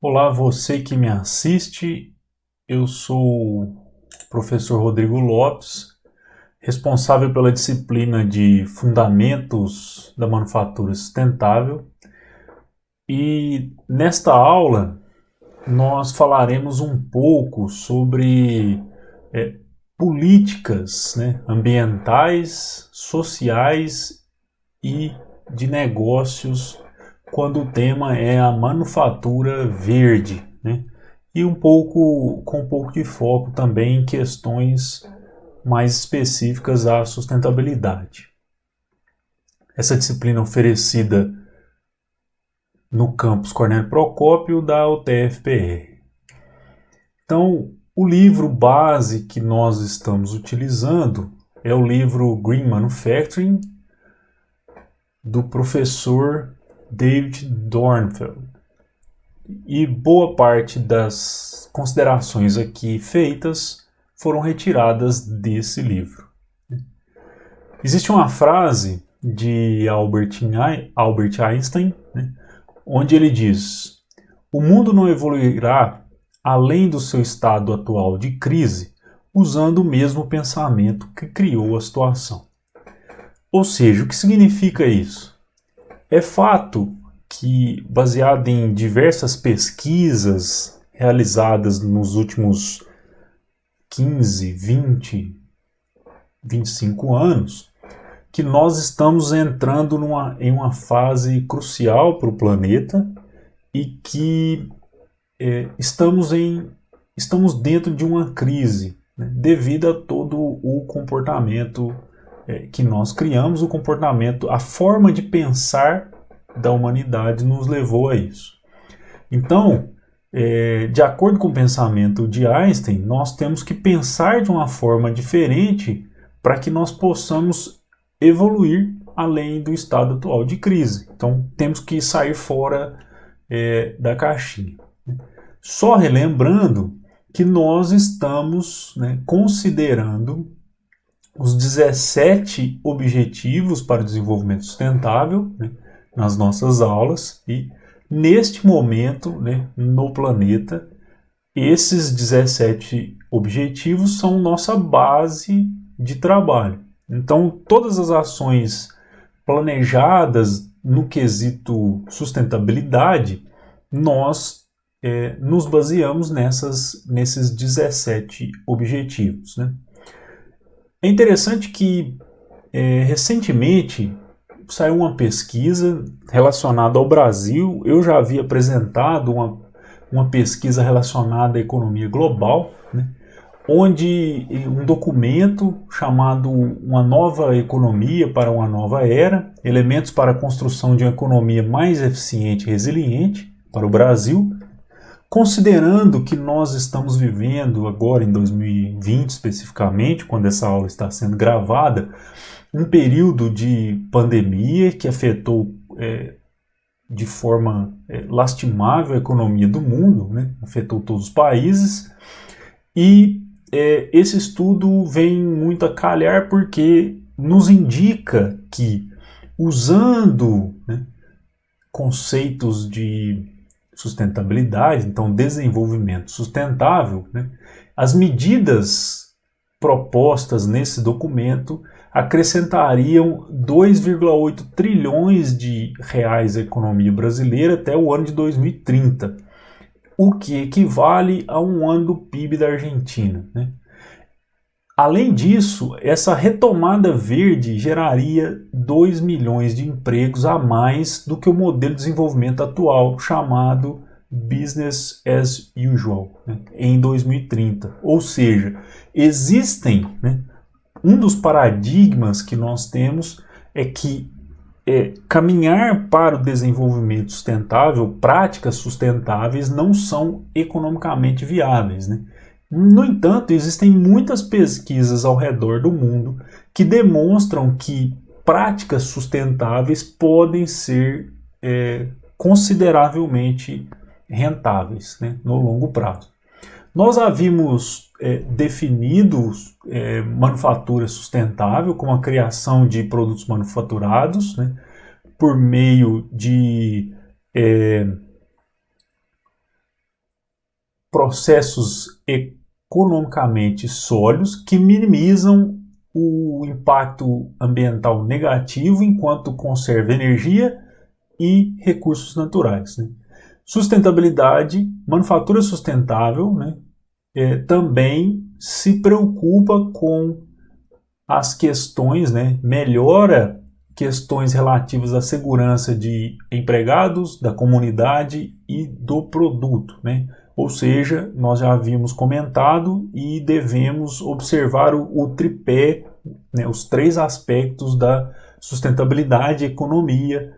Olá, você que me assiste. Eu sou o professor Rodrigo Lopes, responsável pela disciplina de Fundamentos da Manufatura Sustentável. E nesta aula nós falaremos um pouco sobre políticas, ambientais, sociais e de negócios quando o tema é a manufatura verde, né? E com um pouco de foco também em questões mais específicas à sustentabilidade. Essa disciplina é oferecida no campus Cornélio Procópio da UTF-PR. Então, o livro base que nós estamos utilizando é o livro Green Manufacturing, do professor David Dornfeld. E boa parte das considerações aqui feitas foram retiradas desse livro. Existe uma frase de Albert Einstein, onde ele diz: o mundo não evoluirá além do seu estado atual de crise usando o mesmo pensamento que criou a situação. Ou seja, o que significa isso? É fato que, baseado em diversas pesquisas realizadas nos últimos 15, 20, 25 anos, que nós estamos entrando em uma fase crucial para o planeta e que estamos dentro de uma crise, né, devido a todo o comportamento que nós criamos, o comportamento, a forma de pensar da humanidade nos levou a isso. Então, de acordo com o pensamento de Einstein, nós temos que pensar de uma forma diferente para que nós possamos evoluir além do estado atual de crise. Então, temos que sair fora da caixinha. Só relembrando que nós estamos, considerando os 17 Objetivos para o Desenvolvimento Sustentável, nas nossas aulas, e neste momento, no planeta, esses 17 objetivos são nossa base de trabalho. Então, todas as ações planejadas no quesito sustentabilidade, nós nos baseamos nesses 17 objetivos. É interessante que recentemente saiu uma pesquisa relacionada ao Brasil. Eu já havia apresentado uma pesquisa relacionada à economia global, onde um documento chamado Uma Nova Economia para uma Nova Era, elementos para a construção de uma economia mais eficiente e resiliente para o Brasil, considerando que nós estamos vivendo agora em 2020 especificamente, quando essa aula está sendo gravada, um período de pandemia que afetou de forma lastimável a economia do mundo, afetou todos os países, e esse estudo vem muito a calhar porque nos indica que, usando conceitos de sustentabilidade, então desenvolvimento sustentável, as medidas propostas nesse documento acrescentariam 2,8 trilhões de reais à economia brasileira até o ano de 2030, o que equivale a um ano do PIB da Argentina. Além disso, essa retomada verde geraria 2 milhões de empregos a mais do que o modelo de desenvolvimento atual, chamado Business as Usual, em 2030. Ou seja, existem, um dos paradigmas que nós temos é que caminhar para o desenvolvimento sustentável, práticas sustentáveis não são economicamente viáveis. No entanto, existem muitas pesquisas ao redor do mundo que demonstram que práticas sustentáveis podem ser consideravelmente rentáveis, no longo prazo. Nós havíamos definido manufatura sustentável como a criação de produtos manufaturados, por meio de processos economicamente sólidos que minimizam o impacto ambiental negativo enquanto conserva energia e recursos naturais, né? Sustentabilidade, manufatura sustentável, né, também se preocupa com as questões, né, melhora questões relativas à segurança de empregados, da comunidade e do produto, né? Ou seja, nós já havíamos comentado e devemos observar o tripé, né, os três aspectos da sustentabilidade: economia,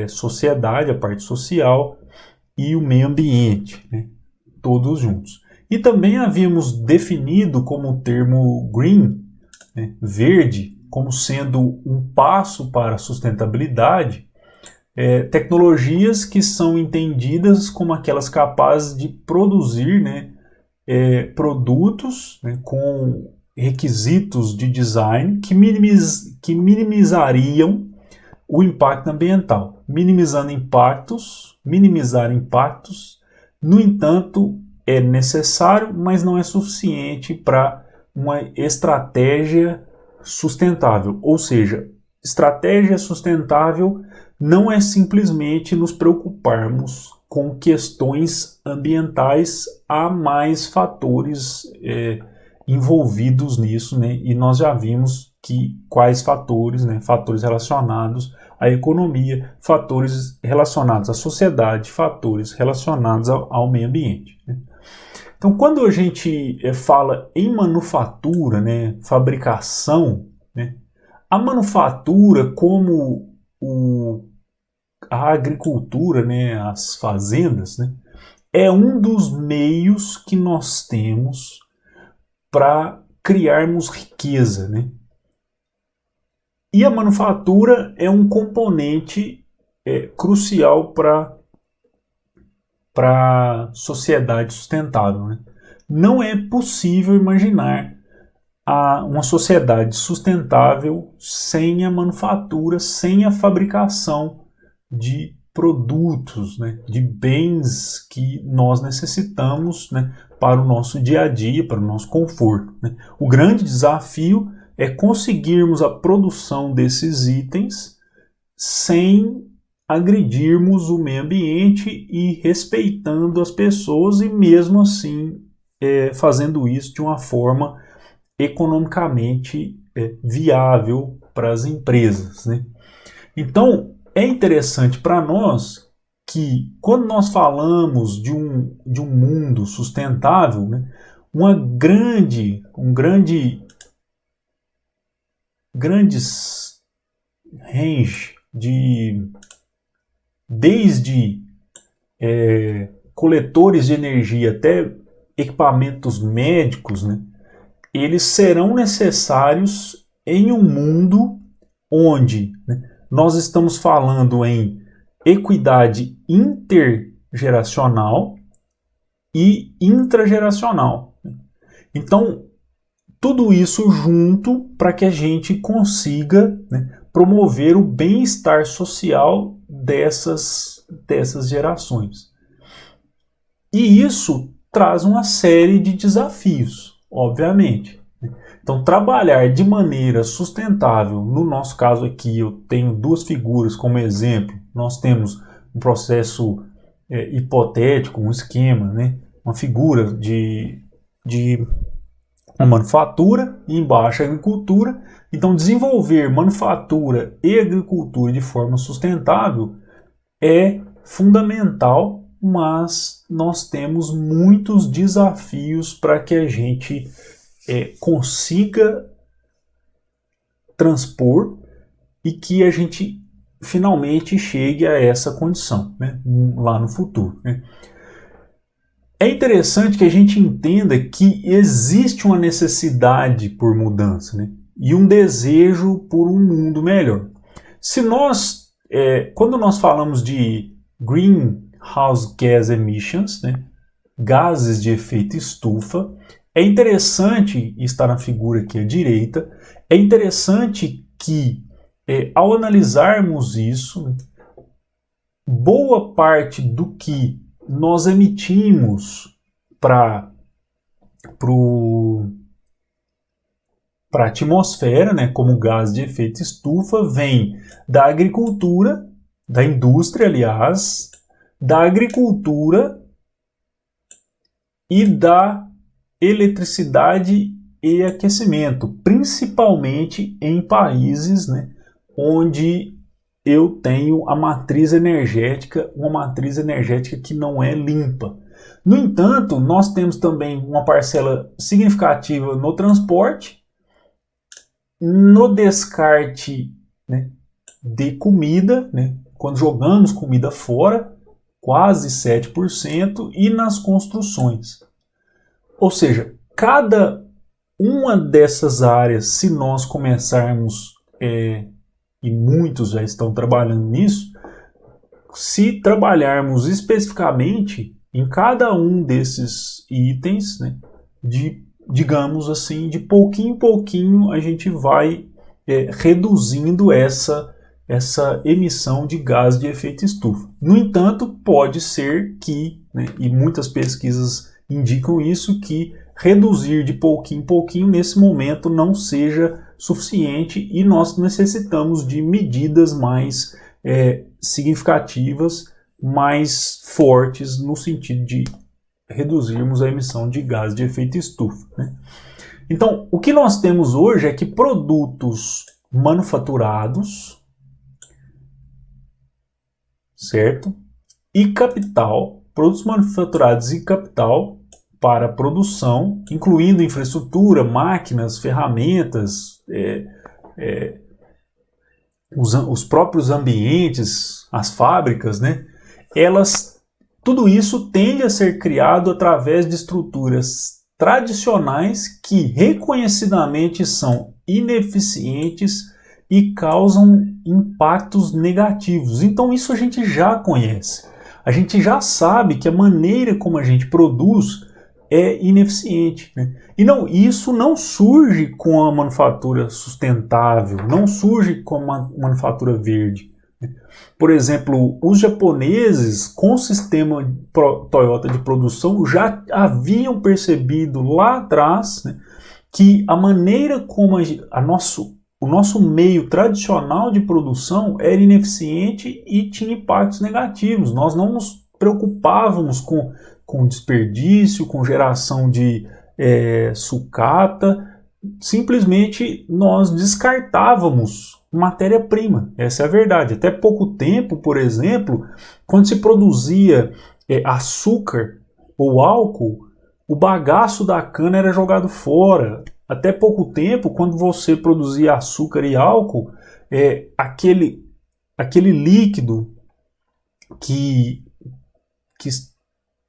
sociedade, a parte social, e o meio ambiente, né, todos juntos. E também havíamos definido como o termo green, né, verde, como sendo um passo para a sustentabilidade, tecnologias que são entendidas como aquelas capazes de produzir, né, produtos, né, com requisitos de design que minimizariam o impacto ambiental. Minimizar impactos, no entanto, é necessário, mas não é suficiente para uma estratégia sustentável. Ou seja, estratégia sustentável não é simplesmente nos preocuparmos com questões ambientais, há mais fatores envolvidos nisso, né? E nós já vimos quais fatores, né? Fatores relacionados à economia, fatores relacionados à sociedade, fatores relacionados ao meio ambiente, né? Então, quando a gente fala em manufatura, né, fabricação, né, a manufatura, como a agricultura, né, as fazendas, né, é um dos meios que nós temos para criarmos riqueza, né? E a manufatura é um componente crucial para a sociedade sustentável, né? Não é possível imaginar uma sociedade sustentável sem a manufatura, sem a fabricação de produtos, né, de bens que nós necessitamos, né, para o nosso dia a dia, para o nosso conforto, né. O grande desafio é conseguirmos a produção desses itens sem agredirmos o meio ambiente e respeitando as pessoas, e mesmo assim fazendo isso de uma forma economicamente viável para as empresas, né? Então, é interessante para nós que, quando nós falamos de um mundo sustentável, né, grandes range desde coletores de energia até equipamentos médicos, né, eles serão necessários em um mundo onde, né, nós estamos falando em equidade intergeracional e intrageracional. Então, tudo isso junto para que a gente consiga, né, promover o bem-estar social dessas gerações. E isso traz uma série de desafios, obviamente. Então, trabalhar de maneira sustentável, no nosso caso aqui, eu tenho duas figuras como exemplo. Nós temos um processo hipotético, um esquema, né? Uma figura de uma manufatura e embaixo a agricultura. Então, desenvolver manufatura e agricultura de forma sustentável é fundamental, mas nós temos muitos desafios para que a gente consiga transpor e que a gente finalmente chegue a essa condição, né, lá no futuro, né. É interessante que a gente entenda que existe uma necessidade por mudança, né, e um desejo por um mundo melhor. Quando nós falamos de greenhouse gas emissions, né, gases de efeito estufa, é interessante, está na figura aqui à direita, é interessante que, ao analisarmos isso, boa parte do que nós emitimos para a atmosfera, né, como gás de efeito estufa, vem da agricultura, da indústria, aliás, da agricultura e da eletricidade e aquecimento, principalmente em países, né, onde eu tenho a matriz energética, uma matriz energética que não é limpa. No entanto, nós temos também uma parcela significativa no transporte, no descarte, né, de comida, né, quando jogamos comida fora, quase 7%, e nas construções. Ou seja, cada uma dessas áreas, se nós começarmos, e muitos já estão trabalhando nisso, se trabalharmos especificamente em cada um desses itens, né, digamos assim, de pouquinho em pouquinho a gente vai reduzindo essa emissão de gás de efeito estufa. No entanto, pode ser que, né, e muitas pesquisas indicam isso, que reduzir de pouquinho em pouquinho nesse momento não seja suficiente e nós necessitamos de medidas mais significativas, mais fortes no sentido de reduzirmos a emissão de gás de efeito estufa, né? Então, o que nós temos hoje é que produtos manufaturados, certo? E capital, produtos manufaturados e capital para produção, incluindo infraestrutura, máquinas, ferramentas, os próprios ambientes, as fábricas, né? Tudo isso tende a ser criado através de estruturas tradicionais que reconhecidamente são ineficientes e causam impactos negativos. Então isso a gente já conhece. A gente já sabe que a maneira como a gente produz é ineficiente, né? E isso não surge com a manufatura sustentável, não surge com a manufatura verde. Por exemplo, os japoneses, com o sistema Toyota de produção, já haviam percebido lá atrás, né, que a maneira como o nosso meio tradicional de produção era ineficiente e tinha impactos negativos. Nós não nos preocupávamos com desperdício, com geração de sucata, simplesmente nós descartávamos matéria-prima, essa é a verdade. Até pouco tempo, por exemplo, quando se produzia açúcar ou álcool, o bagaço da cana era jogado fora. Até pouco tempo, quando você produzia açúcar e álcool, aquele líquido que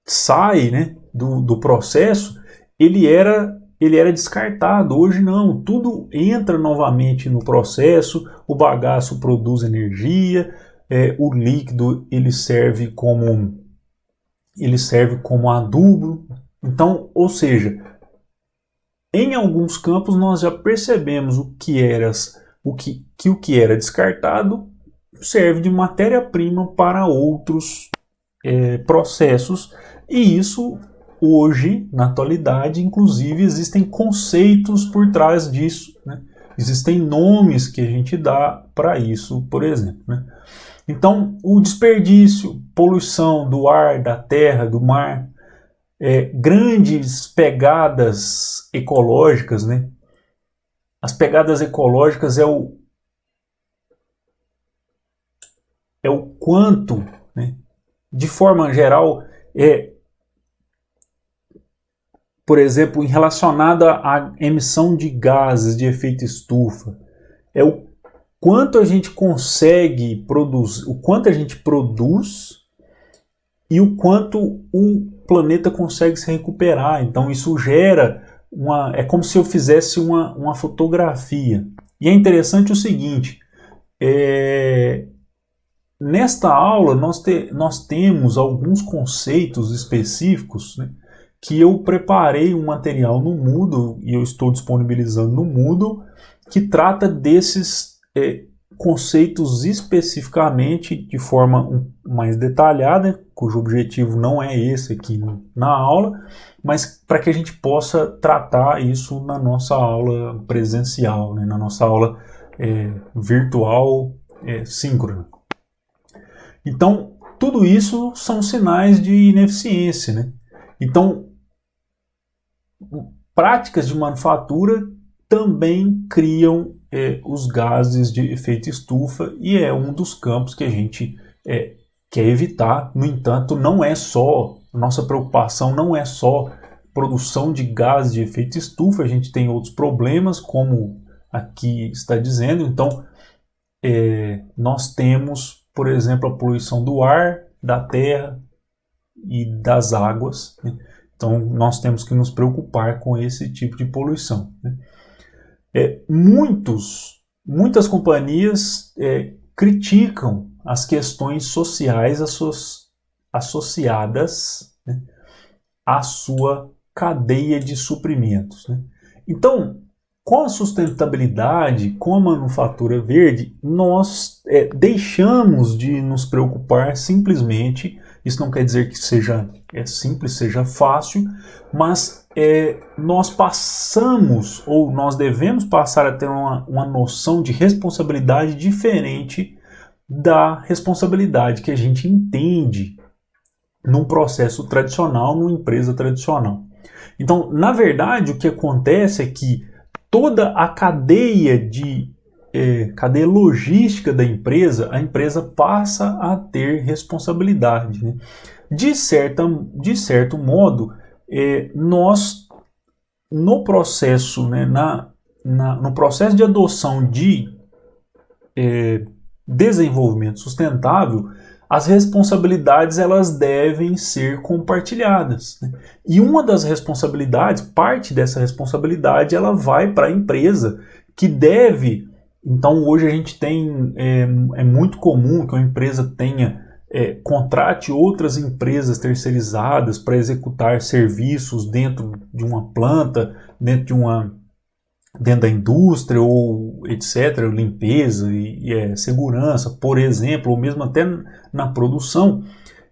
sai, né, do processo, ele era descartado. Hoje não, tudo entra novamente no processo, o bagaço produz energia, o líquido ele serve como adubo. Então, ou seja, em alguns campos nós já percebemos o que era descartado serve de matéria-prima para outros processos, e isso hoje, na atualidade, inclusive existem conceitos por trás disso, né? Existem nomes que a gente dá para isso, por exemplo, né? Então, o desperdício, poluição do ar, da terra, do mar, grandes pegadas ecológicas, né? As pegadas ecológicas é o quanto, né? De forma geral, por exemplo, relacionada à emissão de gases de efeito estufa, é o quanto a gente consegue produzir, o quanto a gente produz e o quanto o planeta consegue se recuperar. Então isso gera é como se eu fizesse uma fotografia. E é interessante o seguinte, nesta aula nós temos alguns conceitos específicos, né, que eu preparei um material no Moodle e eu estou disponibilizando no Moodle, que trata desses conceitos especificamente de forma mais detalhada, cujo objetivo não é esse aqui na aula, mas para que a gente possa tratar isso na nossa aula presencial, né, na nossa aula virtual síncrona. Então, tudo isso são sinais de ineficiência, né? Então, práticas de manufatura também criam os gases de efeito estufa e é um dos campos que a gente quer evitar. No entanto, não é só, nossa preocupação não é só produção de gases de efeito estufa, a gente tem outros problemas, como aqui está dizendo. Então, nós temos, por exemplo, a poluição do ar, da terra e das águas, né? Então, nós temos que nos preocupar com esse tipo de poluição, né? Muitas companhias criticam as questões sociais associadas, né, à sua cadeia de suprimentos, né? Então, com a sustentabilidade, com a manufatura verde, nós deixamos de nos preocupar simplesmente. Isso não quer dizer que seja simples, seja fácil, mas nós passamos, ou nós devemos passar a ter uma noção de responsabilidade diferente da responsabilidade que a gente entende num processo tradicional, numa empresa tradicional. Então, na verdade, o que acontece é que toda a cadeia logística da empresa, a empresa passa a ter responsabilidade, né? De certo modo, nós, no processo, né, no processo de adoção de desenvolvimento sustentável, as responsabilidades elas devem ser compartilhadas, né? E uma das responsabilidades, parte dessa responsabilidade, ela vai para a empresa que deve. Então hoje a gente tem, é muito comum que uma empresa contrate outras empresas terceirizadas para executar serviços dentro de uma planta, dentro da indústria ou etc., limpeza e segurança, por exemplo, ou mesmo até na produção.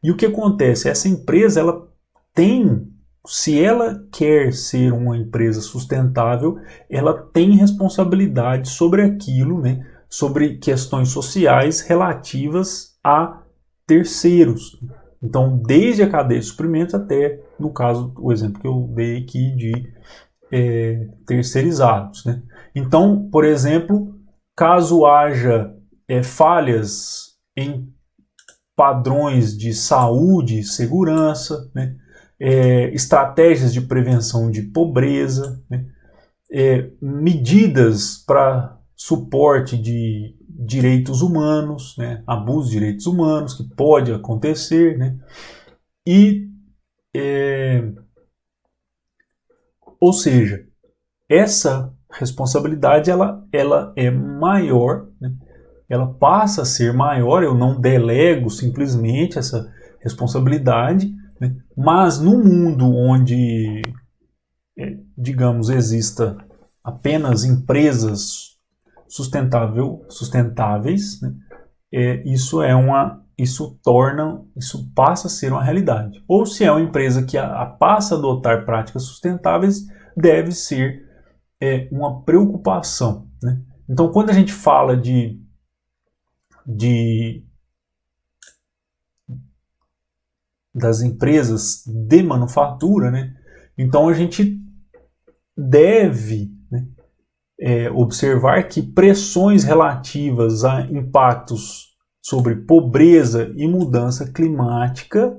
E o que acontece? Essa empresa, ela tem, se ela quer ser uma empresa sustentável, ela tem responsabilidade sobre aquilo, né, sobre questões sociais relativas a terceiros. Então, desde a cadeia de suprimentos até, no caso, o exemplo que eu dei aqui de terceirizados, né? Então, por exemplo, caso haja falhas em padrões de saúde e segurança, né, estratégias de prevenção de pobreza, né, medidas para suporte de direitos humanos, né, abuso de direitos humanos que pode acontecer, né, ou seja, essa responsabilidade ela é maior, né? Ela passa a ser maior, eu não delego simplesmente essa responsabilidade, né? Mas no mundo onde, digamos, exista apenas empresas sustentáveis, né? Isso passa a ser uma realidade. Ou se é uma empresa que passa a adotar práticas sustentáveis, deve ser uma preocupação, né? Então, quando a gente fala das empresas de manufatura, né, então a gente deve, né, observar que pressões relativas a impactos sobre pobreza e mudança climática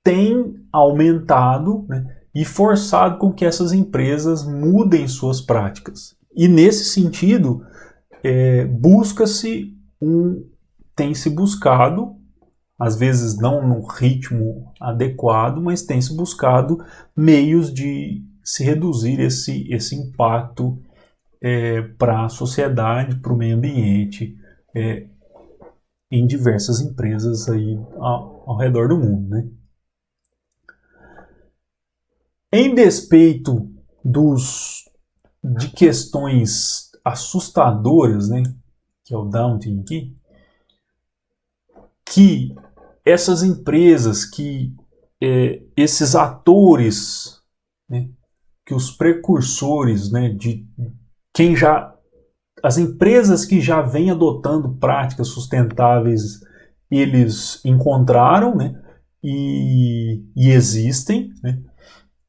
têm aumentado, né, e forçado com que essas empresas mudem suas práticas. E nesse sentido, tem se buscado, às vezes não no ritmo adequado, mas tem se buscado meios de se reduzir esse impacto para a sociedade, para o meio ambiente, em diversas empresas aí ao redor do mundo, né? Em despeito de questões assustadoras, né, que é o Daunting aqui, que essas empresas, que esses atores, né, que os precursores, né, de quem já, as empresas que já vêm adotando práticas sustentáveis, eles encontraram, né, e existem, né.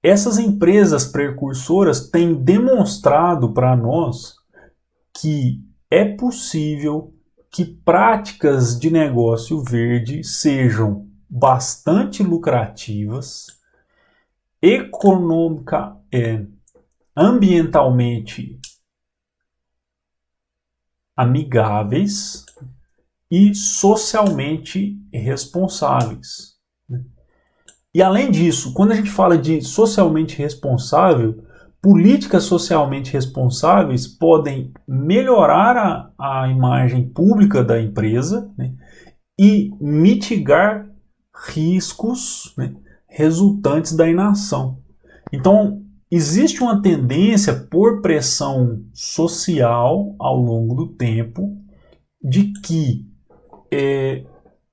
Essas empresas precursoras têm demonstrado para nós que é possível que práticas de negócio verde sejam bastante lucrativas, ambientalmente amigáveis e socialmente responsáveis. E além disso, quando a gente fala de socialmente responsável, políticas socialmente responsáveis podem melhorar a imagem pública da empresa, né, e mitigar riscos, né, resultantes da inação. Então, existe uma tendência por pressão social ao longo do tempo de que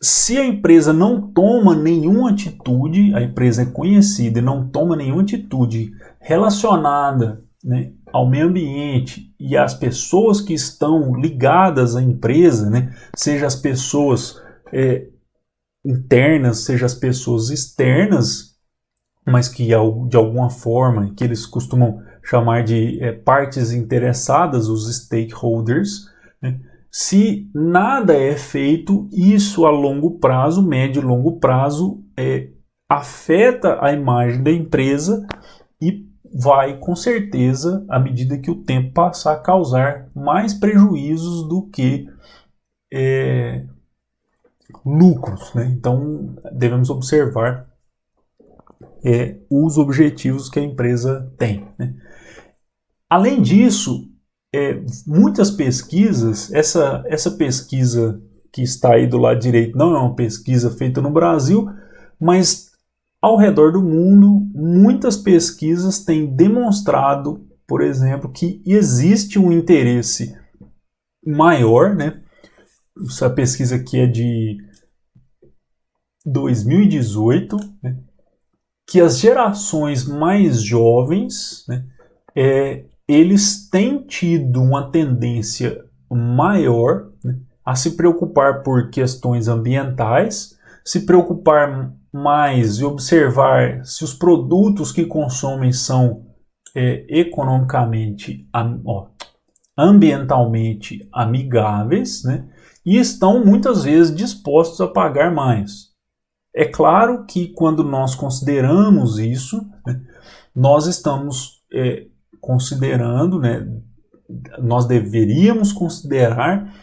se a empresa não toma nenhuma atitude, a empresa é conhecida e não toma nenhuma atitude relacionada, né, ao meio ambiente e às pessoas que estão ligadas à empresa, né, seja as pessoas internas, seja as pessoas externas, mas que de alguma forma, que eles costumam chamar de partes interessadas, os stakeholders, né, se nada é feito, isso a longo prazo, médio e longo prazo, afeta a imagem da empresa e vai, com certeza, à medida que o tempo passar, a causar mais prejuízos do que lucros, né? Então, devemos observar os objetivos que a empresa tem, né? Além disso, muitas pesquisas, essa pesquisa que está aí do lado direito não é uma pesquisa feita no Brasil, mas ao redor do mundo, muitas pesquisas têm demonstrado, por exemplo, que existe um interesse maior, né? Essa pesquisa aqui é de 2018, né? Que as gerações mais jovens, né, eles têm tido uma tendência maior, né, a se preocupar por questões ambientais, se preocupar mais e observar se os produtos que consomem são economicamente, ambientalmente amigáveis, né, e estão muitas vezes dispostos a pagar mais. É claro que quando nós consideramos isso, né, nós estamos considerando, né, nós deveríamos considerar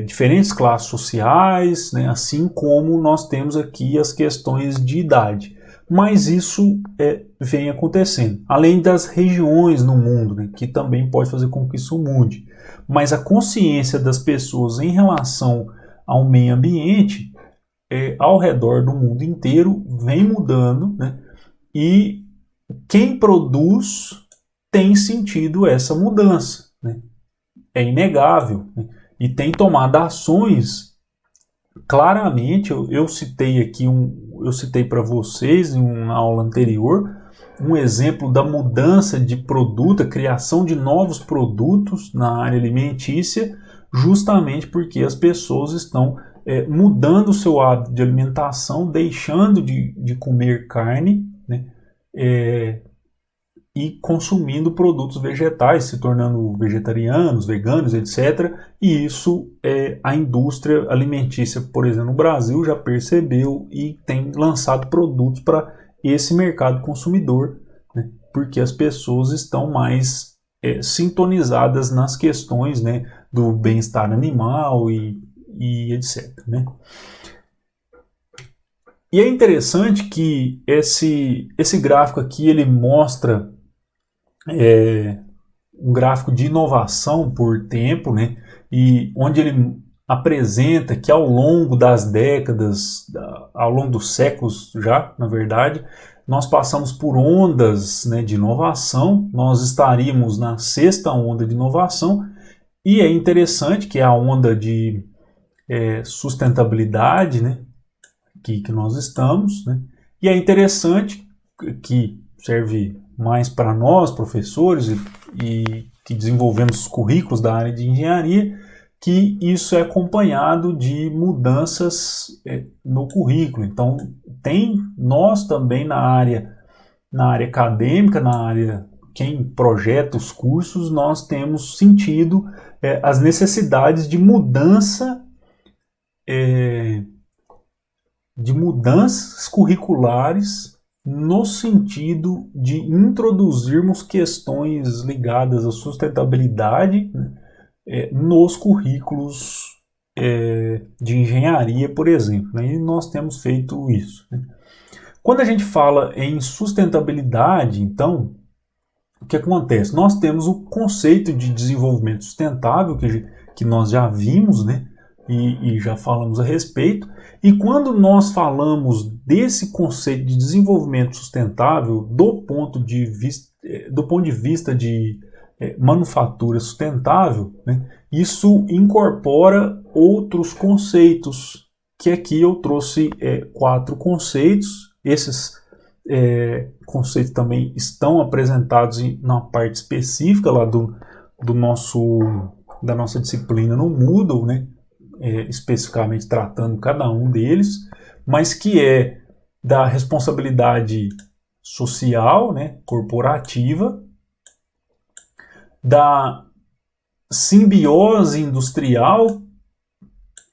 diferentes classes sociais, né, assim como nós temos aqui as questões de idade. Mas isso vem acontecendo. Além das regiões no mundo, né, que também pode fazer com que isso mude. Mas a consciência das pessoas em relação ao meio ambiente ao redor do mundo inteiro vem mudando, né, e quem produz tem sentido essa mudança, né? É inegável, né? E tem tomado ações. Claramente, eu citei aqui eu citei para vocês em uma aula anterior um exemplo da mudança de produto, a criação de novos produtos na área alimentícia, justamente porque as pessoas estão mudando o seu hábito de alimentação, deixando de comer carne, né, e consumindo produtos vegetais, se tornando vegetarianos, veganos, etc. E isso a indústria alimentícia, por exemplo, no Brasil já percebeu e tem lançado produtos para esse mercado consumidor, né, porque as pessoas estão mais sintonizadas nas questões, né, do bem-estar animal e etc. Né? E é interessante que esse gráfico aqui ele mostra um gráfico de inovação por tempo, né? E onde ele apresenta que ao longo das décadas, ao longo dos séculos já, na verdade, nós passamos por ondas, né, de inovação. Nós estaríamos na sexta onda de inovação E é interessante que a onda de sustentabilidade, né, que nós estamos, né, e é interessante que serve mais para nós, professores, e que desenvolvemos os currículos da área de engenharia, que isso é acompanhado de mudanças no currículo. Então, nós também na área acadêmica, na área quem projeta os cursos, nós temos sentido as necessidades de mudança, de mudanças curriculares no sentido de introduzirmos questões ligadas à sustentabilidade, né, nos currículos de engenharia, por exemplo, né, e nós temos feito isso, né. Quando a gente fala em sustentabilidade, então, o que acontece? Nós temos o conceito de desenvolvimento sustentável, que nós já vimos, né? E já falamos a respeito. E quando nós falamos desse conceito de desenvolvimento sustentável do ponto de vista de manufatura sustentável, né, isso incorpora outros conceitos, que aqui eu trouxe 4 conceitos. Esses conceitos também estão apresentados na parte específica lá da nossa disciplina no Moodle, né? Especificamente tratando cada um deles, mas que é da responsabilidade social, né, corporativa, da simbiose industrial,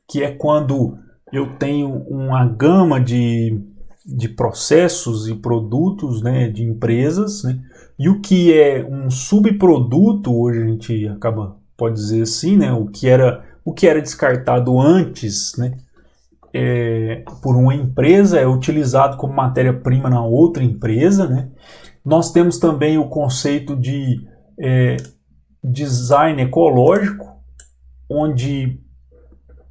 que é quando eu tenho uma gama de processos e produtos, né, de empresas, né, e o que é um subproduto, hoje a gente pode dizer assim, né, o que era descartado antes, né, por uma empresa é utilizado como matéria-prima na outra empresa, né. Nós temos também o conceito de design ecológico, onde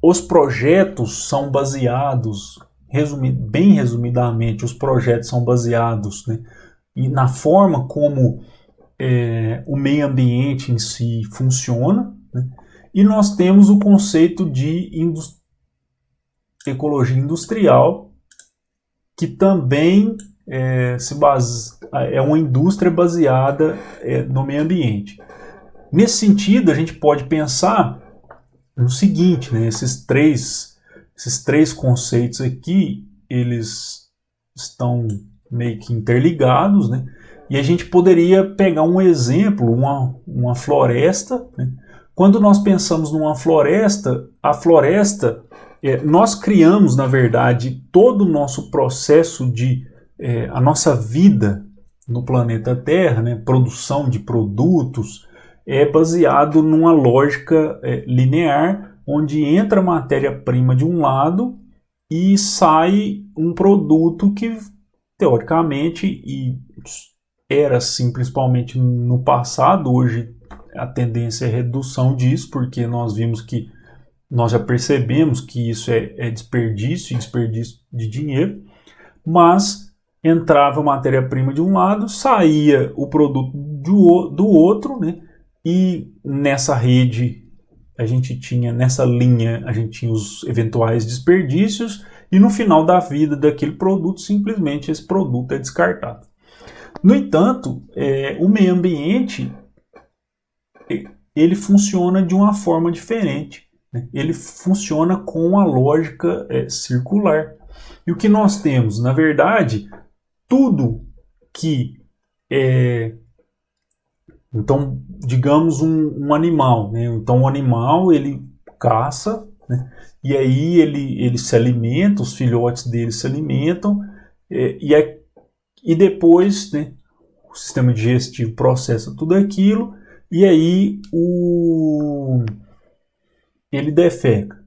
os projetos são baseados, bem resumidamente, os projetos são baseados, né, na forma como o meio ambiente em si funciona, né, e nós temos o conceito de ecologia industrial, que também é uma indústria baseada no meio ambiente. Nesse sentido, a gente pode pensar no seguinte, né, esses três conceitos aqui, eles estão meio que interligados, né? E a gente poderia pegar um exemplo, uma floresta, né? Quando nós pensamos numa floresta, a floresta, nós criamos, na verdade, todo o nosso processo a nossa vida no planeta Terra, né? Produção de produtos, é baseado numa lógica linear, onde entra matéria-prima de um lado e sai um produto que, teoricamente, e era assim principalmente no passado, hoje a tendência é redução disso, porque nós já percebemos que isso é desperdício de dinheiro, mas entrava matéria-prima de um lado, saía o produto do outro, né? E nessa rede, nessa linha, a gente tinha os eventuais desperdícios, e no final da vida daquele produto, simplesmente esse produto é descartado. No entanto, o meio ambiente, ele funciona de uma forma diferente, né? Ele funciona com a lógica circular. E o que nós temos? Na verdade, tudo que então, digamos um animal, né? Então, o animal, ele caça, né? E aí ele se alimenta, os filhotes dele se alimentam, e depois, né, o sistema digestivo processa tudo aquilo, e aí ele defeca.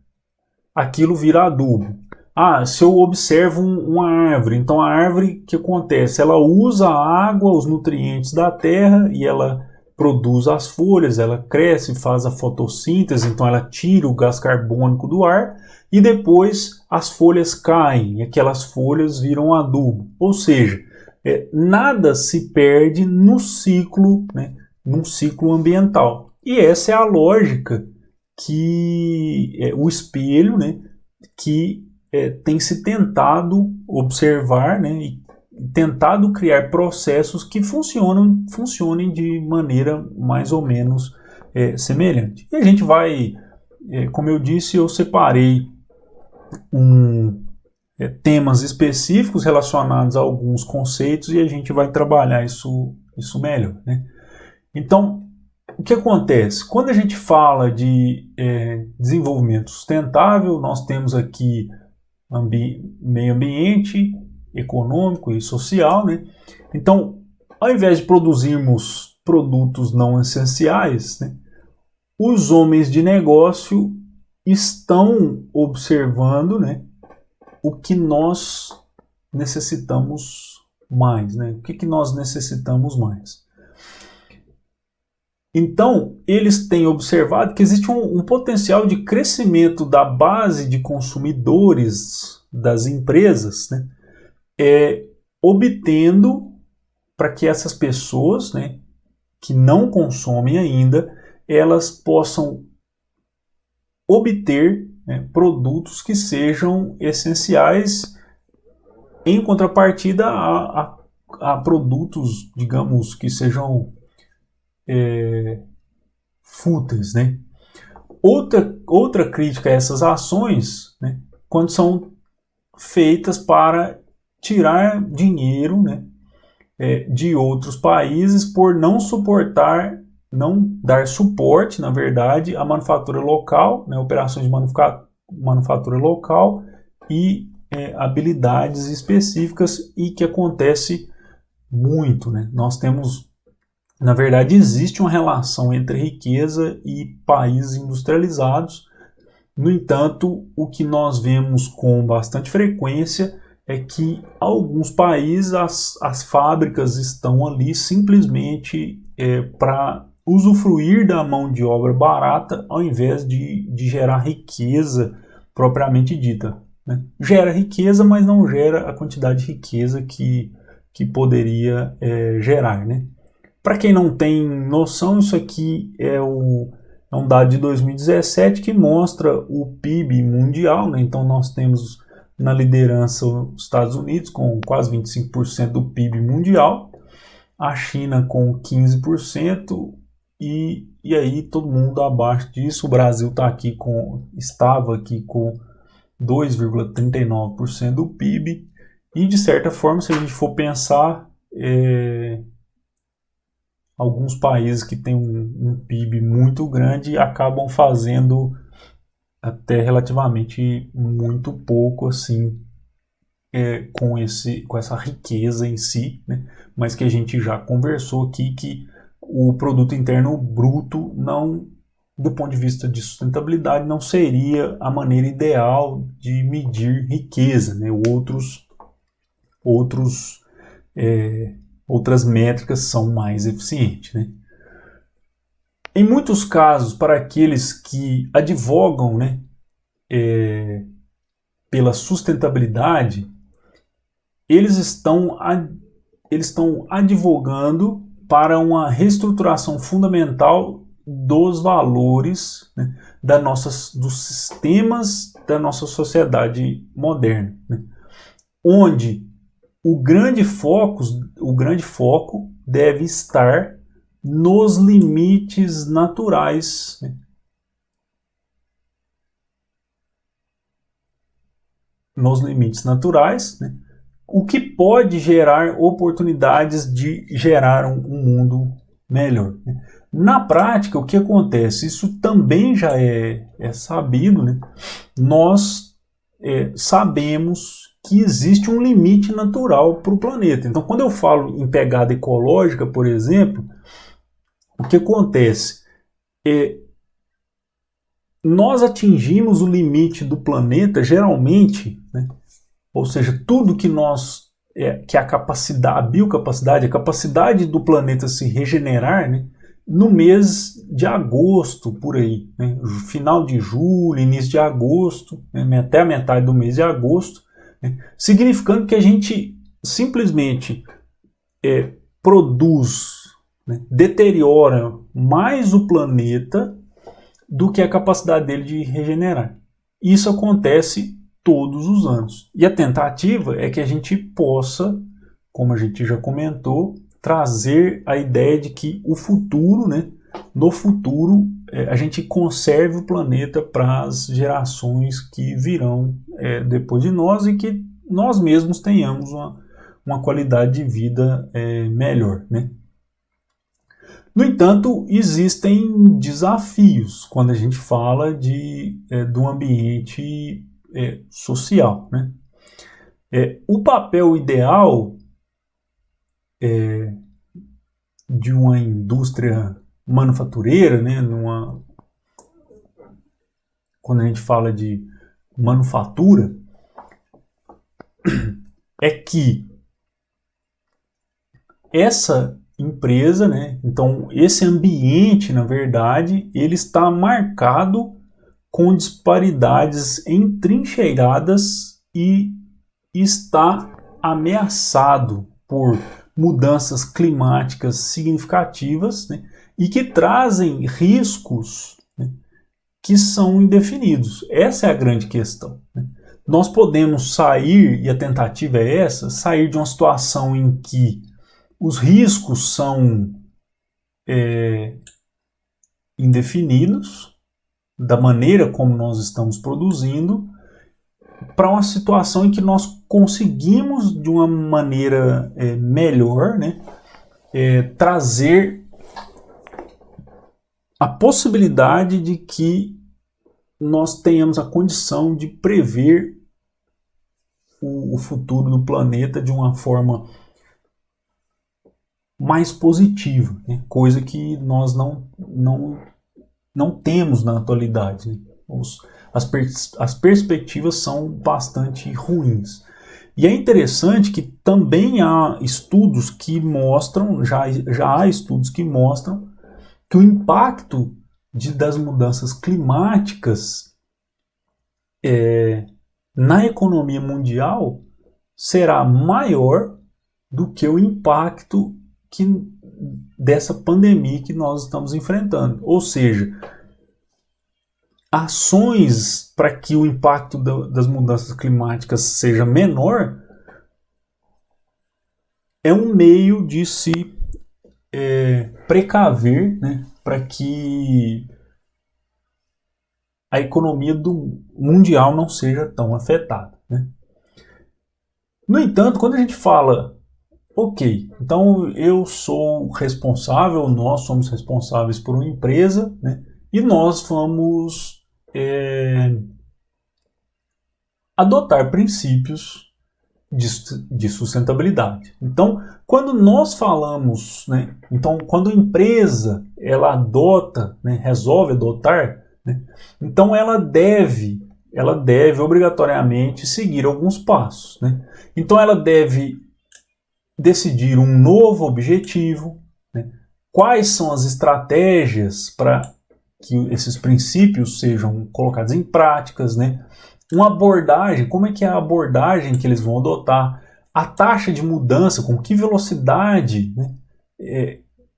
Aquilo vira adubo. Se eu observo uma árvore, então a árvore, o que acontece? Ela usa a água, os nutrientes da terra, e ela produz as folhas, ela cresce, faz a fotossíntese, então ela tira o gás carbônico do ar, e depois as folhas caem, e aquelas folhas viram adubo. Ou seja, nada se perde no ciclo, né, num ciclo ambiental. E essa é a lógica que o espelho, né, que tem se tentado observar, né, e tentado criar processos que funcionem de maneira mais ou menos semelhante. E a gente vai, como eu disse, eu separei temas específicos relacionados a alguns conceitos e a gente vai trabalhar isso melhor, né? Então, o que acontece? Quando a gente fala de desenvolvimento sustentável, nós temos aqui meio ambiente, econômico e social, né? Então, ao invés de produzirmos produtos não essenciais, né, os homens de negócio estão observando, né, o que nós necessitamos mais, né? O que nós necessitamos mais. Então, eles têm observado que existe um potencial de crescimento da base de consumidores das empresas, né, obtendo para que essas pessoas, né, que não consomem ainda, elas possam obter, né, produtos que sejam essenciais em contrapartida a produtos, digamos, que sejam fúteis, né? Outra crítica a essas ações, né, quando são feitas para tirar dinheiro, né, de outros países por não dar suporte, na verdade, à manufatura local, né, operações de manufatura local e habilidades específicas, e que acontece muito, né? Nós temos, na verdade, existe uma relação entre riqueza e países industrializados. No entanto, o que nós vemos com bastante frequência é que alguns países as fábricas estão ali simplesmente para usufruir da mão de obra barata, ao invés de gerar riqueza propriamente dita, né? Gera riqueza, mas não gera a quantidade de riqueza que poderia gerar, né? Para quem não tem noção, isso aqui é um dado de 2017 que mostra o PIB mundial, né? Então nós temos na liderança os Estados Unidos com quase 25% do PIB mundial, a China com 15%, e aí todo mundo abaixo disso. O Brasil estava aqui com 2,39% do PIB, e de certa forma, se a gente for pensar, alguns países que têm um PIB muito grande acabam fazendo até relativamente muito pouco, assim, com essa riqueza em si, né? Mas que a gente já conversou aqui que o produto interno bruto, não, do ponto de vista de sustentabilidade, não seria a maneira ideal de medir riqueza, né? Outras métricas são mais eficientes, né? Em muitos casos, para aqueles que advogam, né, pela sustentabilidade, eles estão advogando para uma reestruturação fundamental dos valores, né, dos sistemas da nossa sociedade moderna, né, onde o grande foco deve estar nos limites naturais, né? Nos limites naturais, né? O que pode gerar oportunidades de gerar um mundo melhor, né? Na prática, o que acontece? Isso também já é sabido, né? Nós sabemos que existe um limite natural para o planeta. Então, quando eu falo em pegada ecológica, por exemplo, o que acontece? Nós atingimos o limite do planeta, geralmente, né? Ou seja, tudo que que a biocapacidade, a capacidade do planeta se regenerar, né, no mês de agosto, por aí, né, final de julho, início de agosto, né, até a metade do mês de agosto, né, significando que a gente simplesmente produz, né, deteriora mais o planeta do que a capacidade dele de regenerar. Isso acontece todos os anos. E a tentativa é que a gente possa, como a gente já comentou, trazer a ideia de que o futuro, né, no futuro, a gente conserve o planeta para as gerações que virão depois de nós e que nós mesmos tenhamos uma qualidade de vida melhor, né? No entanto, existem desafios quando a gente fala do ambiente social, né? O papel ideal de uma indústria manufatureira, né, quando a gente fala de manufatura, é que essa empresa, né, então esse ambiente, na verdade, ele está marcado com disparidades entrincheiradas e está ameaçado por mudanças climáticas significativas, né, e que trazem riscos, né, que são indefinidos. Essa é a grande questão, né? Nós podemos sair, e a tentativa é essa, sair de uma situação em que os riscos são indefinidos, da maneira como nós estamos produzindo, para uma situação em que nós conseguimos, de uma maneira melhor, né, trazer a possibilidade de que nós tenhamos a condição de prever o futuro do planeta de uma forma mais positiva, né? Coisa que nós não temos na atualidade, né? As perspectivas são bastante ruins. E é interessante que também há estudos que mostram, já há estudos que mostram que o impacto das mudanças climáticas na economia mundial será maior do que o impacto dessa pandemia que nós estamos enfrentando. Ou seja, ações para que o impacto das mudanças climáticas seja menor é um meio de se precaver, né, para que a economia mundial não seja tão afetada, né? No entanto, quando a gente fala, ok, então eu sou responsável, nós somos responsáveis por uma empresa, né, e nós vamos adotar princípios de sustentabilidade. Então, quando nós falamos, né, então quando a empresa ela adota, né, resolve adotar, né, então ela deve obrigatoriamente seguir alguns passos, né? Então ela deve decidir um novo objetivo, né? Quais são as estratégias para que esses princípios sejam colocados em práticas, né? Uma abordagem, como é que é a abordagem que eles vão adotar, a taxa de mudança, com que velocidade, né,